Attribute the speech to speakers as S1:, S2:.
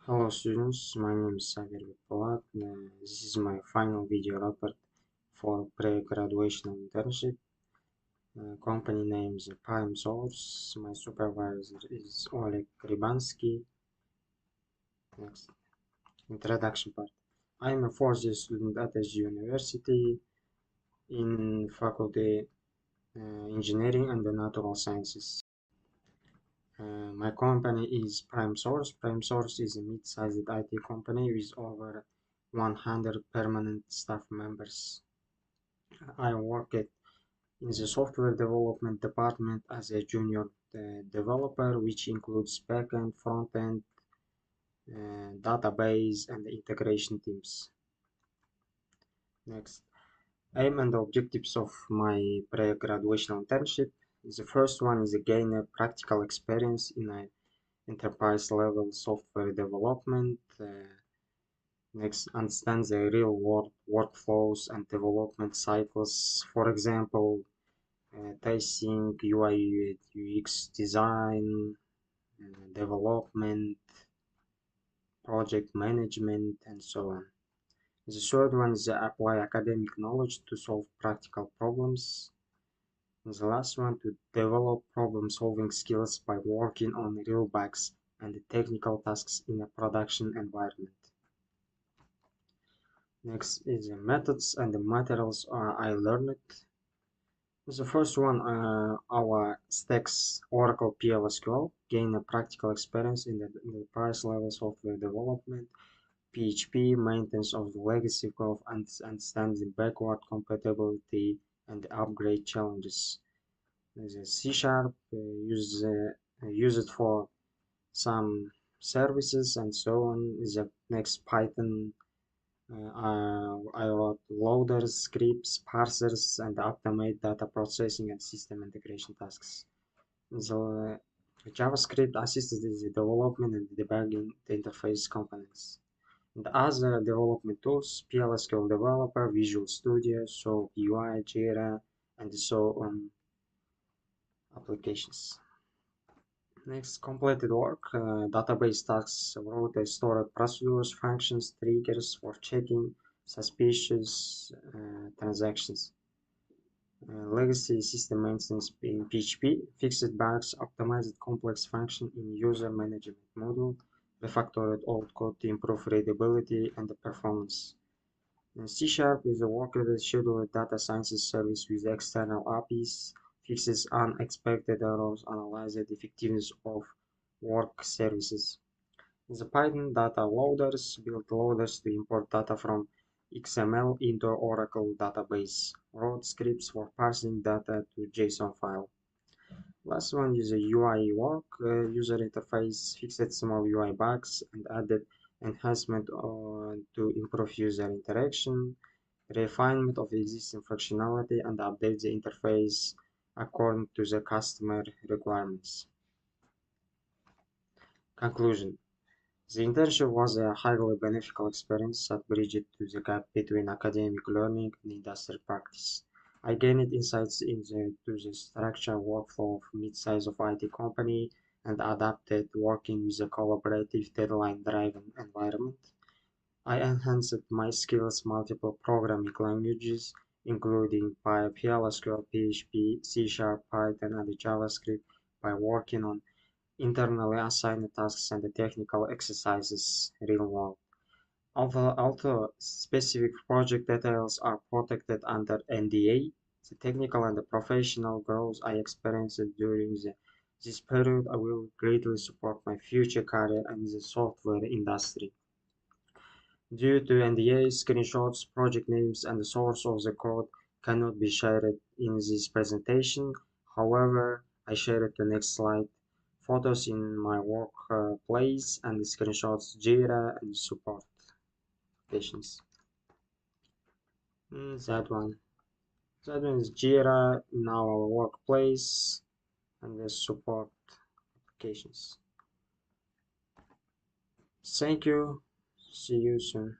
S1: Hello students, my name is Sagar Polat. This is my final video report for pre-graduation internship. Company name is Prime Source. My supervisor is Oleg Ribansky. Next, introduction part. I am a fourth year student at SG University in Faculty Engineering and the Natural Sciences. My company is Prime Source. Prime Source is a mid-sized IT company with over 100 permanent staff members. I worked in the software development department as a junior developer, which includes backend, frontend, database, and integration teams. Next, aim and objectives of my pre-graduation internship. The first one is to gain a practical experience in a enterprise level software development. Next, understand the real world workflows and development cycles. For example, testing, UI UX design, development, project management, and so on. The third one is apply academic knowledge to solve practical problems. And the last one to develop problem solving skills by working on real bugs and technical tasks in a production environment. Next is the methods and the materials I learned. The first one, our stacks Oracle PLSQL, gain a practical experience in the enterprise level software development, PHP, maintenance of the legacy code, and understand the backward compatibility and upgrade challenges. The C Sharp, use it for some services and so on. The next Python, I wrote loaders, scripts, parsers, and automate data processing and system integration tasks. The JavaScript assisted the development and debugging the interface components. And other development tools, PLSQL Developer, Visual Studio, SOAP UI, Jira, and so on applications. Next, completed work, database tasks, wrote stored procedures, functions, triggers for checking suspicious transactions. Legacy system maintenance in PHP, fixed bugs, optimized complex function in user management module, refactored old code to improve readability and performance. In C Sharp is a worked scheduled data sciences service with external APIs, fixes unexpected errors, analyzes the effectiveness of work services. The Python data loaders build loaders to import data from XML into Oracle database. Wrote scripts for parsing data to JSON file. Last one is a UI work, user interface, fixed small UI bugs, and added enhancement to improve user interaction, refinement of existing functionality, and update the interface according to the customer requirements. Conclusion. The internship was a highly beneficial experience that bridged the gap between academic learning and industry practice. I gained insights into the structured workflow of mid-size of IT company and adapted working with a collaborative deadline-driven environment. I enhanced my skills multiple programming languages, including PL, SQL, PHP, C Sharp, Python, and JavaScript by working on internally assigned tasks and the technical exercises real world. Although specific project details are protected under NDA, the technical and the professional growth I experienced during this period will greatly support my future career in the software industry. Due to NDA, screenshots, project names, and the source of the code cannot be shared in this presentation. However, I shared the next slide photos in my workplace and screenshots Jira and support applications. That one. That one is Jira in our workplace and the support applications. Thank you. See you soon.